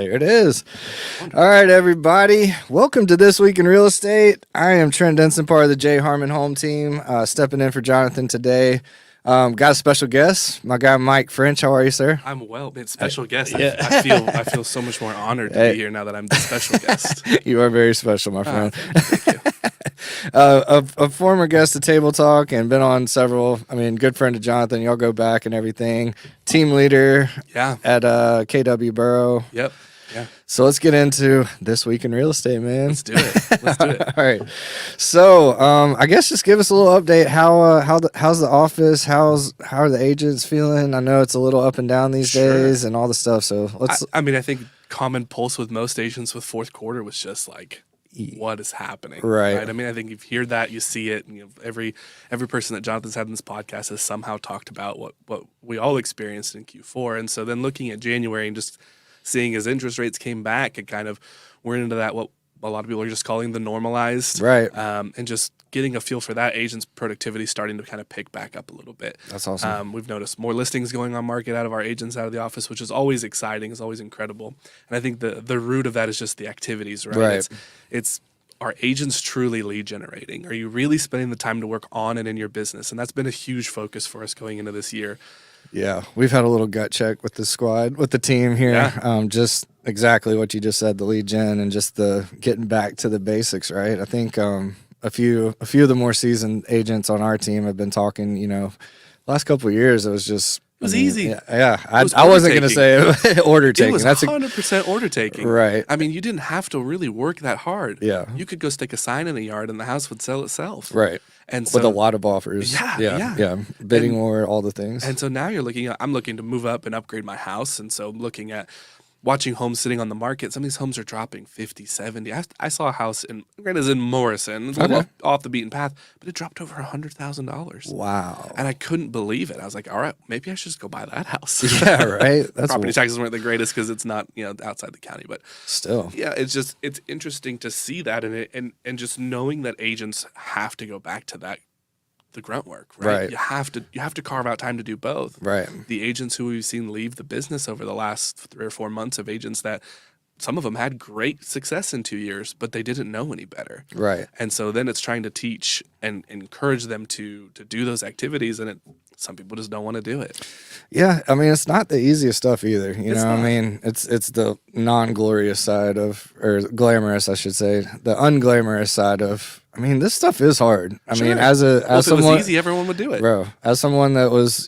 There it is. All right, everybody. Welcome to This Week in Real Estate. I am Trent Denson, part of the J Harmon Home Team, stepping in for Jonathan today. Got a special guest, my guy Mike French. How are you, sir? I'm well. It's special guest. yeah. I feel so much more honored to be here now that I'm the special guest. You are very special, my friend. Thank you. A former guest of Table Talk and been on several. I mean, good friend of Jonathan. Y'all go back and everything. Team leader. Yeah. At KW Borough. Yep. Yeah. So let's get into This Week in Real Estate, man. Let's do it. All right. So I guess just give us a little update. How's the office? How are the agents feeling? I know it's a little up and down these days and all the stuff. So let's. I think common pulse with most agents with fourth quarter was just like, what is happening? Right. I mean, I think you hear that, you see it. And, every person that Jonathan's had in this podcast has somehow talked about what we all experienced in Q4. And so then looking at January and just seeing as interest rates came back and kind of we're into that what a lot of people are just calling the normalized, right? And just getting a feel for that, agents' productivity starting to kind of pick back up a little bit. That's awesome. We've noticed more listings going on market out of our agents out of the office, which is always exciting, is always incredible. And I think the root of that is just the activities, right? It's are agents truly lead generating? Are you really spending the time to work on and in your business? And that's been a huge focus for us going into this year. Yeah, we've had a little gut check with the squad, with the team here. Yeah. Just exactly what you just said, the lead gen and just the getting back to the basics, right? I think a few of the more seasoned agents on our team have been talking, last couple of years, it was just... It was easy. Yeah. I wasn't going to say order taking. It was 100% order taking. Right. I mean, you didn't have to really work that hard. Yeah. You could go stick a sign in the yard and the house would sell itself. Right. And so, with a lot of offers. Yeah. Bidding war, all the things. And so now I'm looking to move up and upgrade my house. And so I'm looking at watching homes sitting on the market. Some of these homes are dropping 50, 70. I saw a house in Morrison, off the beaten path, but it dropped over $100,000. Wow. And I couldn't believe it. I was like, all right, maybe I should just go buy that house. Yeah, right. That's property taxes weren't the greatest because it's not, outside the county, but still. Yeah, it's interesting to see that and just knowing that agents have to go back to that. The grunt work, right? You have to carve out time to do both. Right. The agents who we've seen leave the business over the last 3 or 4 months of agents that some of them had great success in 2 years, but they didn't know any better. Right. And so then it's trying to teach and encourage them to do those activities, and some people just don't want to do it. Yeah, I mean, it's not the easiest stuff either. It's the non-glorious side of, or glamorous, I should say, the unglamorous side of. I mean, this stuff is hard. I mean, as if someone, it was easy, everyone would do it, bro. As someone that was,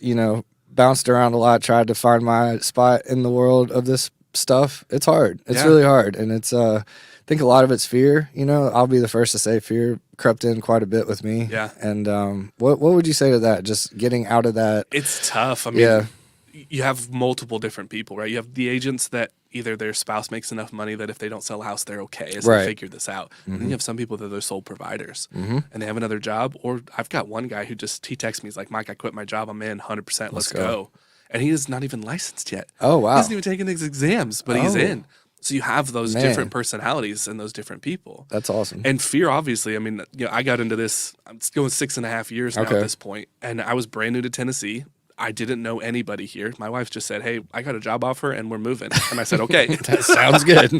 bounced around a lot, tried to find my spot in the world of this stuff. It's hard. It's really hard, and it's. I think a lot of it's fear. I'll be the first to say fear crept in quite a bit with me. Yeah. And what would you say to that? Just getting out of that. It's tough. I mean, you have multiple different people, right? You have the agents that either their spouse makes enough money that if they don't sell a house, they're okay as they figure this out. Mm-hmm. And then you have some people that are sole providers and they have another job. Or I've got one guy who he texts me, he's like, Mike, I quit my job. I'm in 100%. Let's go. And he is not even licensed yet. Oh, wow. He hasn't even taken his exams, but he's in. So you have those different personalities and those different people. That's awesome. And fear, obviously. I mean, I got into this, I'm going 6.5 years now at this point, and I was brand new to Tennessee. I didn't know anybody here. My wife just said, hey, I got a job offer and we're moving. And I said, okay. That sounds good.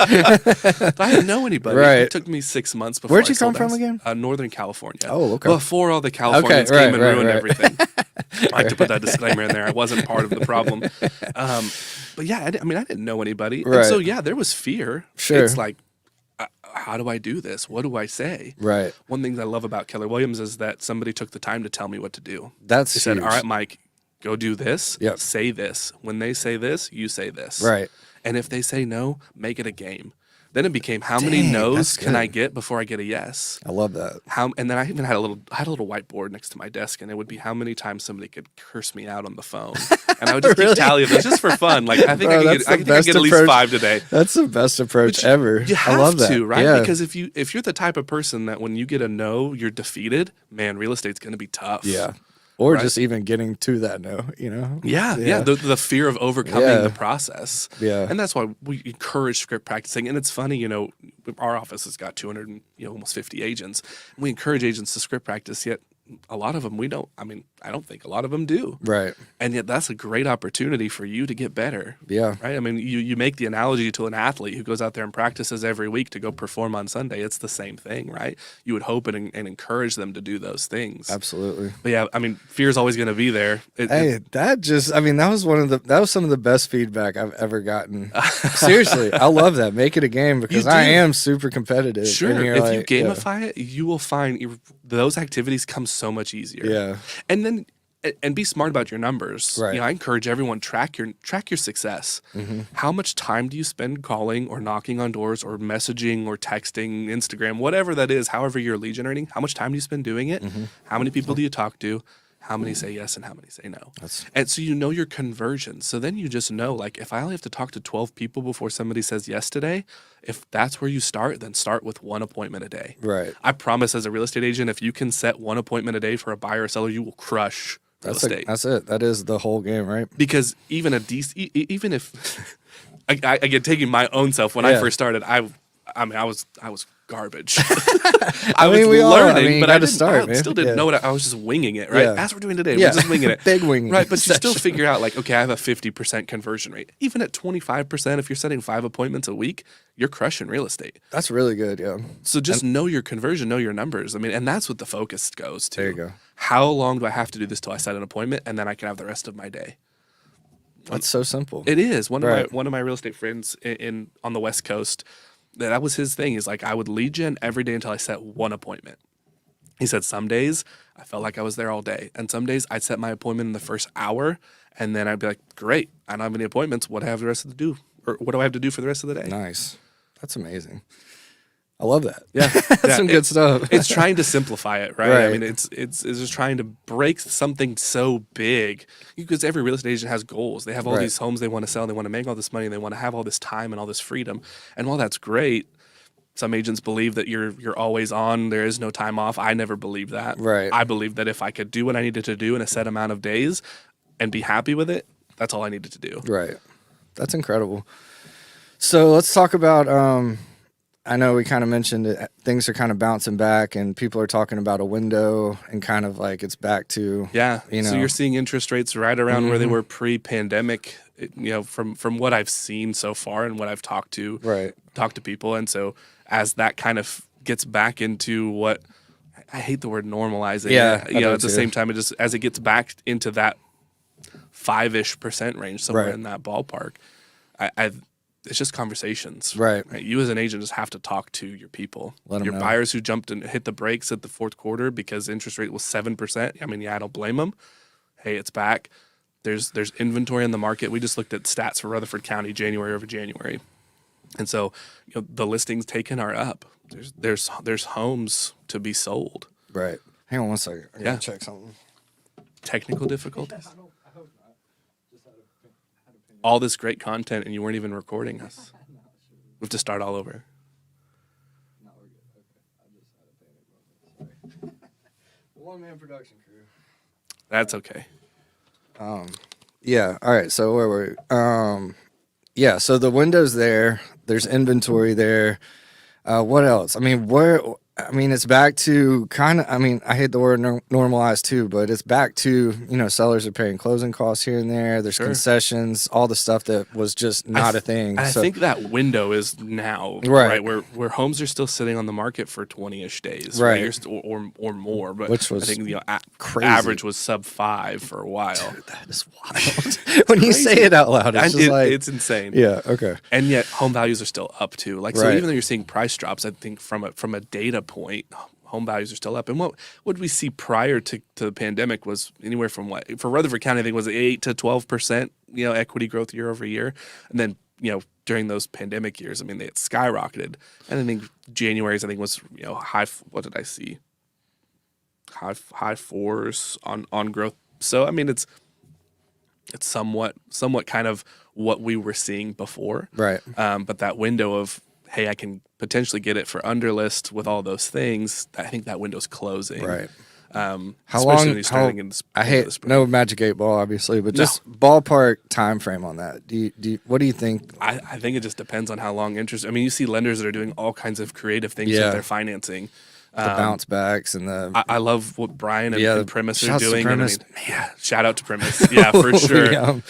I didn't know anybody. Right. It took me 6 months before Where'd you come from again? Northern California. Oh, okay. Before all the Californians came and ruined everything. I like to put that disclaimer in there. I wasn't part of the problem. But yeah, I didn't know anybody. Right. And so, yeah, there was fear. Sure. It's like, how do I do this? What do I say? Right. One thing that I love about Keller Williams is that somebody took the time to tell me what to do. They said, all right, Mike, go do this, Yep. say this. When they say this, you say this. Right. And if they say no, make it a game. Then it became how many no's can I get before I get a yes? I love that. And then I even had a little whiteboard next to my desk, and it would be how many times somebody could curse me out on the phone. And I would just keep tally of this just for fun. Like I think I could get at least 5 today. That's the best approach ever. You have I love that. to, right? Yeah. Because if you're the type of person that when you get a no, you're defeated, man, real estate's gonna be tough. Yeah. Or just even getting to that no, Yeah. The fear of overcoming the process. Yeah. And that's why we encourage script practicing. And it's funny, our office has got 200, almost 50 agents. And we encourage agents to script practice, yet a lot of them we don't. I mean, I don't think a lot of them do. Right. And yet that's a great opportunity for you to get better. Yeah. Right. I mean, you make the analogy to an athlete who goes out there and practices every week to go perform on Sunday. It's the same thing, right? You would hope and encourage them to do those things. Absolutely. But yeah, I mean, fear is always going to be there. That was some of the best feedback I've ever gotten. Seriously, I love that. Make it a game because I am super competitive. Sure. If you gamify it, you will find those activities come so much easier. Yeah. And be smart about your numbers. Right. I encourage everyone track your success. Mm-hmm. How much time do you spend calling or knocking on doors or messaging or texting, Instagram, whatever that is, however you're lead generating, how much time do you spend doing it? Mm-hmm. How many people do you talk to? How many say yes and how many say no? And so you know your conversion. So then you just know, like, if I only have to talk to 12 people before somebody says yes today, if that's where you start, then start with 1 appointment a day. Right. I promise, as a real estate agent, if you can set 1 appointment a day for a buyer or seller, you will crush real estate. That's it. That is the whole game, right? Because even if again, taking my own self, when I first started, I was garbage. I was learning, but I still didn't know what I was just winging it, right? As we're doing today, we're just winging it. Big winging. Right, but you still figure out, like, okay, I have a 50% conversion rate. Even at 25%, if you're setting 5 appointments a week, you're crushing real estate. That's really good, yeah. So just know your conversion, know your numbers. I mean, and that's what the focus goes to. There you go. How long do I have to do this till I set an appointment, and then I can have the rest of my day? That's so simple. It is. One of my real estate friends on the West Coast, that was his thing. He's like, I would lead gen every day until I set 1 appointment. He said some days I felt like I was there all day, and some days I'd set my appointment in the first hour, and then I'd be like, great, I don't have any appointments. What do I have the rest of the do, or what do I have to do for the rest of the day? Nice. That's amazing. I love that. Yeah, that's some good stuff. It's trying to simplify it, right? I mean, it's just trying to break something so big, because every real estate agent has goals. They have all these homes they want to sell, they want to make all this money, they want to have all this time and all this freedom. And while that's great, some agents believe that you're always on, there is no time off. I never believed that. Right. I believe that if I could do what I needed to do in a set amount of days and be happy with it, that's all I needed to do. Right. That's incredible. So let's talk about I know we kind of mentioned it, things are kind of bouncing back, and people are talking about a window and kind of like it's back to so you're seeing interest rates right around where they were pre-pandemic. From what I've seen so far and what I've talked to people, and so as that kind of gets back into what I hate the word normalizing. At the same time, as it gets back into that 5-ish% range, somewhere in that ballpark, it's just conversations. Right. You as an agent just have to talk to your people. Your know. buyers who jumped and hit the brakes at the fourth quarter because interest rate was 7%. I mean, I don't blame them. Hey, it's back. There's inventory in the market. We just looked at stats for Rutherford County, January over January. And so the listings taken are up. There's homes to be sold. Right. Hang on one second. I gotta check something. Technical difficulties? All this great content and you weren't even recording us. We have to start all over. No, we're good. Okay. I just had a panic moment. Sorry. One-man production crew. That's okay. Yeah. All right. So where were we? So the window's there. There's inventory there. What else? I mean, it's back to kind of, I hate the word normalized too, but it's back to, sellers are paying closing costs here and there. There's concessions, all the stuff that was just not a thing. I think that window is now, right? Where homes are still sitting on the market for 20-ish days, right? Or more. But which was, I think the average was sub 5 for a while. Dude, that is wild. When you say it out loud, it's just like, it's insane. Yeah. Okay. And yet home values are still up too. So even though you're seeing price drops, I think from a data point, home values are still up. And what we see prior to the pandemic was anywhere from for Rutherford County, I think was 8 to 12%, equity growth year over year. And then, during those pandemic years, they had skyrocketed. And I think January's, was, high, what did I see? High 4s on growth. So, it's somewhat kind of what we were seeing before. Right. But that window of, hey, I can potentially get it for under list with all those things, I think that window's closing. Right. How long? I hate no Magic 8 Ball, obviously, but just ballpark time frame on that. What do you think? I think it just depends on how long interest. You see lenders that are doing all kinds of creative things with their financing. bounce backs and the. I love what Bryan and Primis are doing. Primis. And shout out to Primis. Yeah, for sure.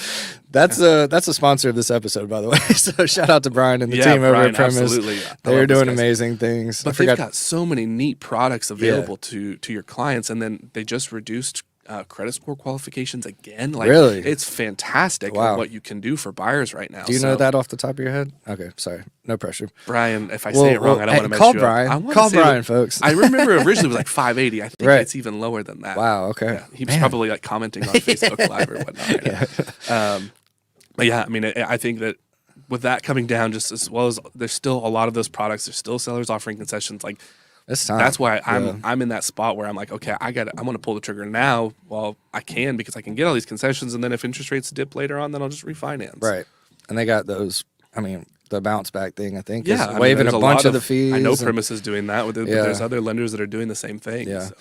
That's a sponsor of this episode, by the way. So shout out to Bryan and the team over at Primis. Absolutely. They're doing amazing things. But they've got so many neat products available to your clients, and then they just reduced credit score qualifications again. Like, really? It's fantastic what you can do for buyers right now. Do you know that off the top of your head? Okay, sorry. No pressure. Bryan, if I say it wrong, I don't want to mess you Bryan. Up. Call Bryan, folks. I remember originally it was like 580. I think it's even lower than that. Wow, okay. Yeah, he was probably like commenting on Facebook Live or whatnot. But yeah, I mean, I think that with that coming down, just as well as there's still a lot of those products, there's still sellers offering concessions. Like, that's why I'm in that spot where I'm like, okay, I want to pull the trigger now while I can, because I can get all these concessions, and then if interest rates dip later on, then I'll just refinance. Right. And they got those. I mean, the bounce back thing, I think, is waiving a bunch of the fees. I know Primis is doing that, but there's other lenders that are doing the same thing. Yeah. So.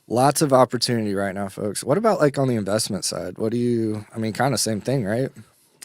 Lots of opportunity right now, folks. What about like on the investment side? Kind of same thing, right?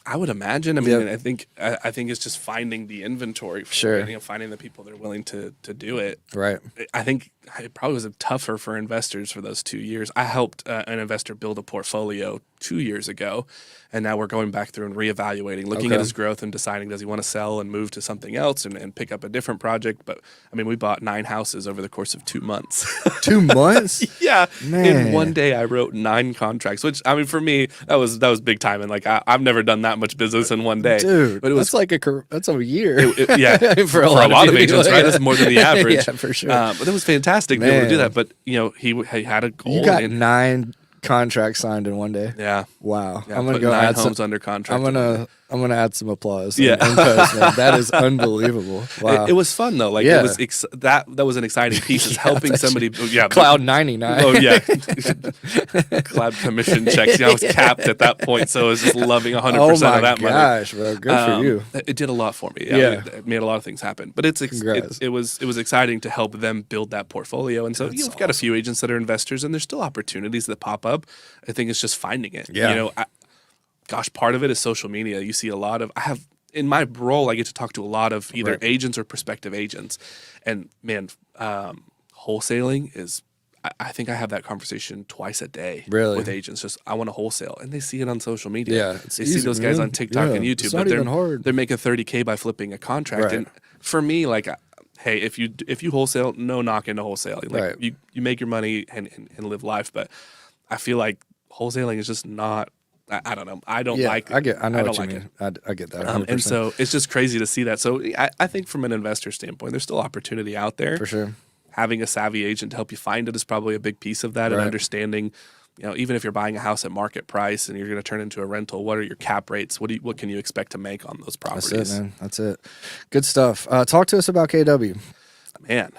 I would imagine. I mean, I think it's just finding the inventory for it, finding the people that are willing to do it. Right. I think it probably was tougher for investors for those 2 years. I helped an investor build a portfolio 2 years ago, and now we're going back through and reevaluating, looking at his growth and deciding, does he want to sell and move to something else and pick up a different project? But I mean, we bought 9 houses over the course of 2 months. 2 months? Yeah. Man. In one day, I wrote 9 contracts, which, I mean, for me, that was big time. And like, I've never done that much business in one day. Dude, but it was that's a year. Yeah. for a lot of agents, right? That's more than the average. Yeah, for sure. But it was fantastic to be able to do that. But, he had a goal. You got 9 contracts signed in one day. Yeah. Wow. Yeah, I'm gonna go 9 homes under contract. I'm gonna add some applause. Yeah. In post, man. That is unbelievable. Wow. It was fun though. Like it was that was an exciting piece. Is helping somebody. Yeah. Cloud 99. Oh yeah. Cloud commission checks. I was capped at that point, so I was just loving 100% of that money. Oh my gosh, bro. Good for you. It did a lot for me. Yeah. It made a lot of things happen. But it was exciting to help them build that portfolio. And so you've got a few agents that are investors, and there's still opportunities that pop up. I think it's just finding it. Yeah. Part of it is social media. You see a lot of, in my role, I get to talk to a lot of either agents or prospective agents. And man, wholesaling is, I think I have that conversation twice a day with agents. Just, I want to wholesale. And they see it on social media. Yeah, they see those guys on TikTok and YouTube. It's not even hard. They're making $30K by flipping a contract. Right. And for me, like, hey, if you wholesale, no knock into wholesale. Like, you make your money and live life. But I feel like wholesaling is just not, I don't know. I don't like it. I know what you mean. I get that. 100%. And so it's just crazy to see that. So I think from an investor standpoint, there's still opportunity out there. For sure. Having a savvy agent to help you find it is probably a big piece of that, and understanding, even if you're buying a house at market price and you're going to turn into a rental, what are your cap rates? What can you expect to make on those properties? That's it, man. That's it. Good stuff. Talk to us about KW. Man.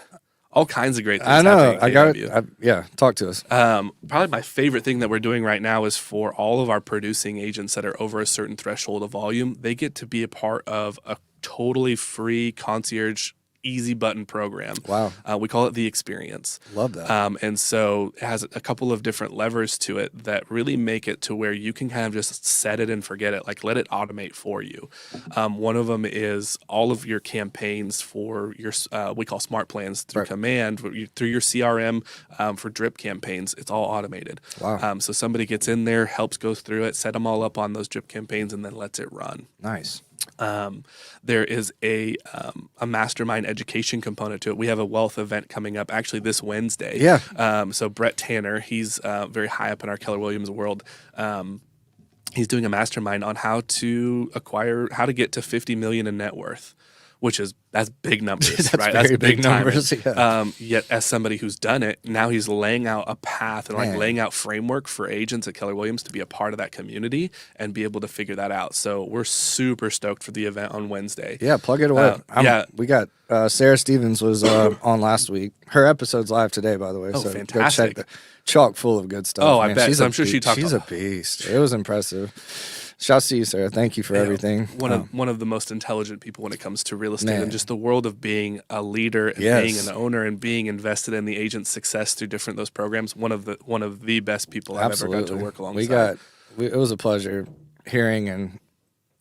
All kinds of great things. I know. I got it. Talk to us. Probably my favorite thing that we're doing right now is for all of our producing agents that are over a certain threshold of volume, they get to be a part of a totally free concierge easy button program. Wow. We call it The Experience. Love that. And so it has a couple of different levers to it that really make it to where you can kind of just set it and forget it, like let it automate for you. One of them is all of your campaigns for your, we call smart plans through Command, through your CRM for drip campaigns. It's all automated. Wow. So somebody gets in there, helps go through it, set them all up on those drip campaigns, and then lets it run. Nice. There is a mastermind education component to it. We have a wealth event coming up actually this Wednesday. Yeah. So Brett Tanner, he's very high up in our Keller Williams world. He's doing a mastermind on how to get to 50 million in net worth, that's big numbers, right? That's big numbers. Yeah. Yet as somebody who's done it, now he's laying out a path and laying out framework for agents at Keller Williams to be a part of that community and be able to figure that out. So we're super stoked for the event on Wednesday. Yeah, plug it away. We got Sarah Stevens was on last week. Her episode's live today, by the way. Oh, so fantastic. Go check chock full of good stuff. Oh, I bet. So I'm sure she talked. She's a beast. It was impressive. Shouts to you, Sarah. Thank you for everything. One of the most intelligent people when it comes to real estate and just the world of being a leader and being an owner and being invested in the agent's success through those programs. One of the best people I've ever got to work alongside. It was a pleasure hearing and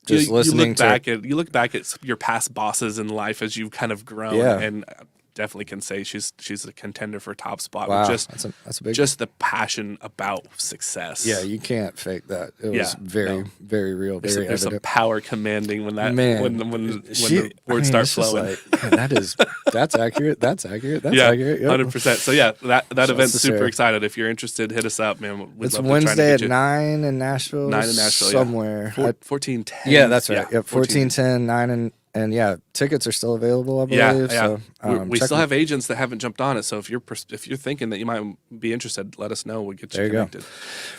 just listening you look back at your past bosses in life as you've kind of grown and definitely can say she's a contender for top spot. Wow, With that's a big. Just the passion about success. Yeah, you can't fake that. It was very real. There's some power commanding when that when the words start flowing. Like, man, that's accurate. That's accurate. That's accurate. 100%. So yeah, that event's super excited. If you're interested, hit us up, man. It's Wednesday at 9 in Nashville. 9 in Nashville, somewhere. 1410. Yeah, that's right. Yep, 1410, 9 and yeah, tickets are still available, I believe. Yeah. So we still have agents that haven't jumped on it. So if you're thinking that you might be interested, let us know. We'll get you connected.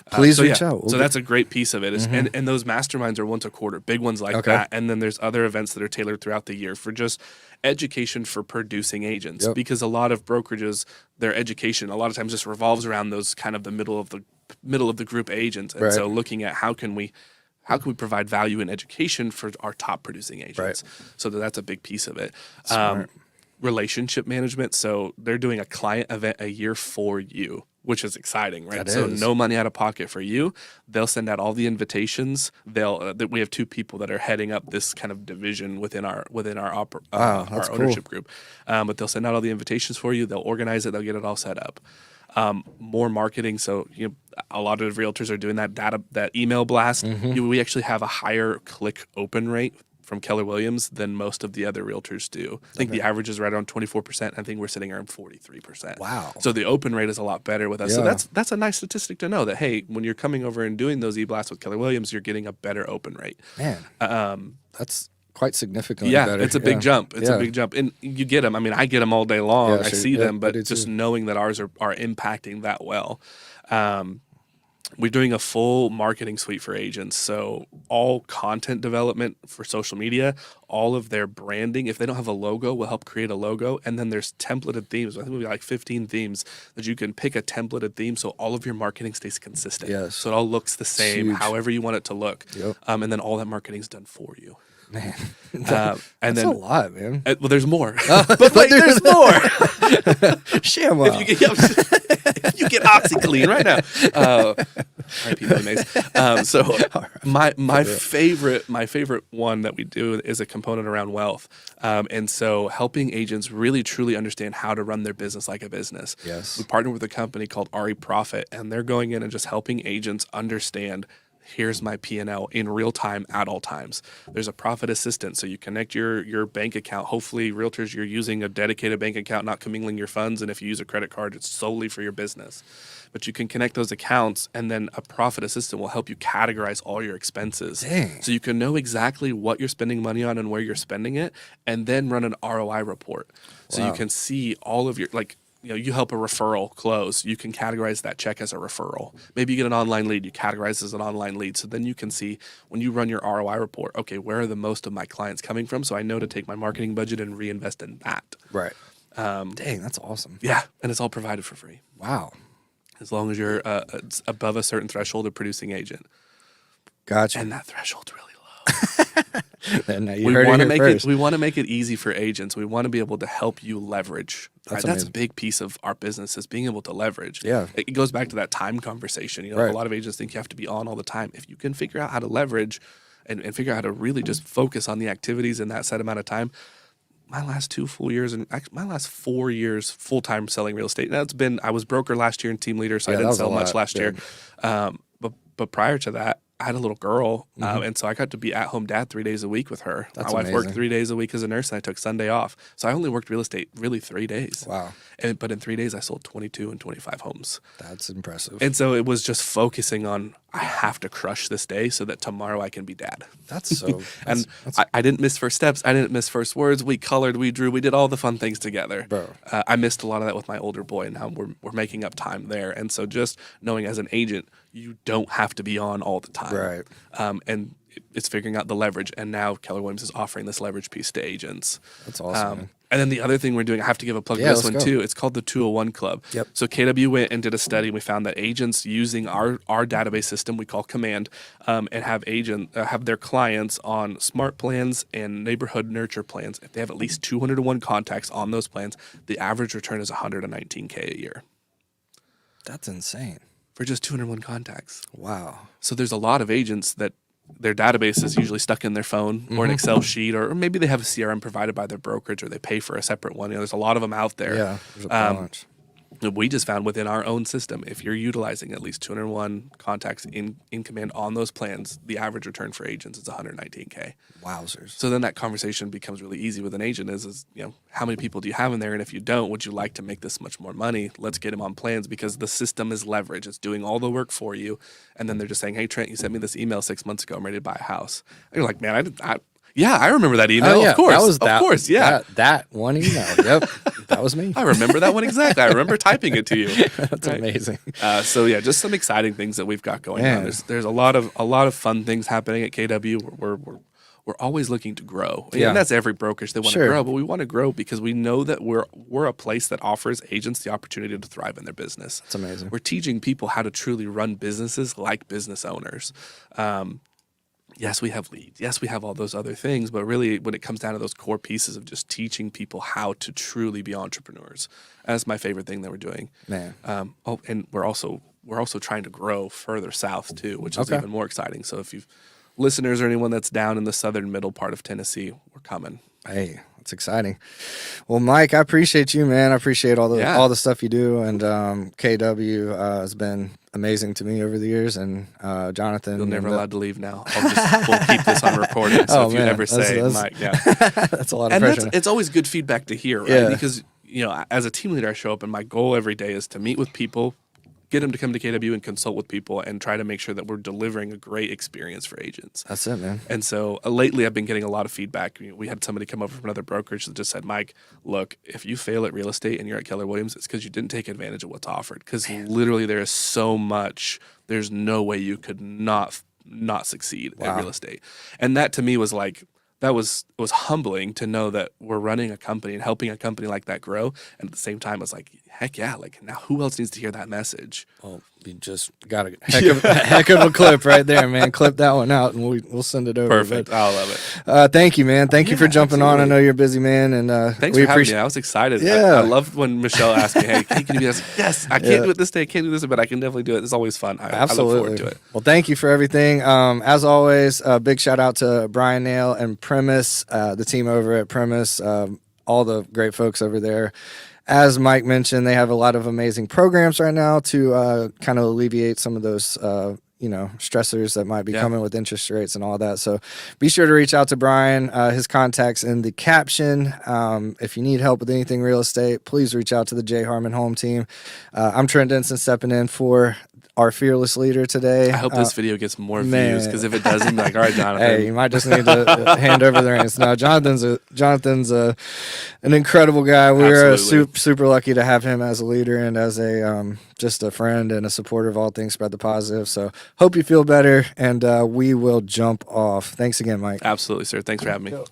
Please reach out. So that's a great piece of it. And those masterminds are once a quarter, big ones like that. And then there's other events that are tailored throughout the year for just education for producing agents. Because a lot of brokerages, their education a lot of times just revolves around those kind of the middle of the group agents. And so looking at how can we provide value in education for our top producing agents? So that's a big piece of it. Relationship management. So they're doing a client event a year for you, which is exciting, right? So no money out of pocket for you. They'll send out all the invitations. We have 2 people that are heading up this kind of division within our ownership group. But they'll send out all the invitations for you. They'll organize it. They'll get it all set up. More marketing. So a lot of realtors are doing that email blast. We actually have a higher click open rate from Keller Williams than most of the other realtors do. I think the average is right around 24%. I think we're sitting around 43%. Wow. So the open rate is a lot better with us. So that's a nice statistic to know that, hey, when you're coming over and doing those e-blasts with Keller Williams, you're getting a better open rate. Man, that's quite significantly better. It's a big jump. It's a big jump. And you get them. I mean, I get them all day long. I see them, but just knowing that ours are impacting that well. We're doing a full marketing suite for agents. So all content development for social media, all of their branding. If they don't have a logo, we'll help create a logo. And then there's templated themes. I think we'll be like 15 themes that you can pick a templated theme so all of your marketing stays consistent. Yes. So it all looks the same, however you want it to look. Yep. And then all that marketing's done for you. Man, and that's a lot, man. Well, there's more. But wait, there's more. ShamWow. If you get OxyClean right now. So my favorite one that we do is a component around wealth, and so helping agents really truly understand how to run their business like a business. Yes, we partner with a company called Ari Profit, and they're going in and just helping agents understand. Here's my P&L in real time at all times. There's a profit assistant, so you connect your bank account. Hopefully, realtors, you're using a dedicated bank account, not commingling your funds. And if you use a credit card, it's solely for your business. But you can connect those accounts, and then a profit assistant will help you categorize all your expenses. Dang. So you can know exactly what you're spending money on and where you're spending it, and then run an ROI report. So you can see all of your, you help a referral close. You can categorize that check as a referral. Maybe you get an online lead. You categorize as an online lead. So then you can see when you run your ROI report, okay, where are the most of my clients coming from? So I know to take my marketing budget and reinvest in that. Right. Dang, that's awesome. Yeah, and it's all provided for free. Wow. As long as you're above a certain threshold of producing agent. Gotcha. And that threshold's really low. We want to make it easy for agents. We want to be able to help you leverage. That's a big piece of our business is being able to leverage. Yeah. It goes back to that time conversation. A lot of agents think you have to be on all the time. If you can figure out how to leverage and figure out how to really just focus on the activities in that set amount of time. My last 2 full years and my last 4 years full-time selling real estate. Now I was broker last year and team leader, so I didn't sell much last year. But prior to that, I had a little girl, and so I got to be at-home dad 3 days a week with her. That's My wife amazing. worked 3 days a week as a nurse, and I took Sunday off. So I only worked real estate really 3 days. Wow. But in 3 days, I sold 22 and 25 homes. That's impressive. And so it was just focusing on, I have to crush this day so that tomorrow I can be dad. That's so... I didn't miss first steps. I didn't miss first words. We colored, we drew, we did all the fun things together. Bro. I missed a lot of that with my older boy, and now we're making up time there. And so just knowing as an agent, you don't have to be on all the time. Right. And it's figuring out the leverage. And now Keller Williams is offering this leverage piece to agents. That's awesome, man. And then the other thing we're doing, I have to give a plug to this one too. It's called the 201 Club. Yep. So KW went and did a study. And we found that agents using our database system, we call Command, and have their clients on smart plans and neighborhood nurture plans. If they have at least 201 contacts on those plans, the average return is $119K a year. That's insane. For just 201 contacts. Wow. So there's a lot of agents that their database is usually stuck in their phone or an Excel sheet, or maybe they have a CRM provided by their brokerage, or they pay for a separate one. There's a lot of them out there. Yeah, there's a bunch. We just found within our own system, if you're utilizing at least 201 contacts in command on those plans, the average return for agents is 119K. Wowzers. So then that conversation becomes really easy with an agent is how many people do you have in there? And if you don't, would you like to make this much more money? Let's get them on plans, because the system is leverage. It's doing all the work for you. And then they're just saying, hey, Trent, you sent me this email 6 months ago. I'm ready to buy a house. And you're like, man, I remember that email. Oh, yeah. Of course. That was of course. Yeah. That one email. Yep. That was me. I remember that one exactly. I remember typing it to you. That's amazing. So yeah, just some exciting things that we've got going on. There's a lot of fun things happening at KW. We're always looking to grow. Yeah. And that's every brokerage. They want to grow, but we want to grow because we know that we're a place that offers agents the opportunity to thrive in their business. That's amazing. We're teaching people how to truly run businesses like business owners. Yes, we have leads. Yes, we have all those other things. But really, when it comes down to those core pieces of just teaching people how to truly be entrepreneurs, that's my favorite thing that we're doing. Man. And we're also trying to grow further south too, which is even more exciting. So if you've listeners or anyone that's down in the southern middle part of Tennessee, we're coming. Hey, that's exciting. Well, Mike, I appreciate you, man. I appreciate all the stuff you do, and KW has been amazing to me over the years. And Jonathan, you're never allowed to leave now. We'll keep this on recording. So if you ever say, Mike, that's a lot of pressure. It's always good feedback to hear, right? Yeah. Because as a team leader, I show up, and my goal every day is to meet with people, get them to come to KW and consult with people, and try to make sure that we're delivering a great experience for agents. That's it, man. And so lately I've been getting a lot of feedback. We had somebody come over from another brokerage that just said, Mike, look, if you fail at real estate and you're at Keller Williams, it's because you didn't take advantage of what's offered. Because literally there is so much, there's no way you could not succeed at real estate. And that to me was like, it was humbling to know that we're running a company and helping a company like that grow. And at the same time, I was like, heck yeah, like now who else needs to hear that message? Well, you just got a heck of a clip right there, man. Clip that one out and we'll send it over. Perfect. I love it. Thank you, man. Thank you for jumping on. I know you're a busy man. And thanks for having me. I was excited. Yeah. I loved when Michelle asked me, hey, can you do this? Yes, I can't do it this day. I can't do this, but I can definitely do it. It's always fun. Absolutely. I look forward to it. Well, thank you for everything. As always, a big shout out to Bryan Nale and Primis, the team over at Primis, all the great folks over there. As Mike mentioned, they have a lot of amazing programs right now to kind of alleviate some of those, stressors that might be coming with interest rates and all that. So be sure to reach out to Bryan. His contact's in the caption. If you need help with anything real estate, please reach out to the J Harmon Home Team. I'm Trent Denson stepping in for our fearless leader today. I hope this video gets more views, because if it doesn't, be like, all right, Jonathan. Hey, you might just need to hand over the reins. No, Jonathan's an incredible guy. We're super lucky to have him as a leader and as a just a friend and a supporter of all things Spread the Positive. So hope you feel better, and we will jump off. Thanks again, Mike. Absolutely, sir. Thanks for having me.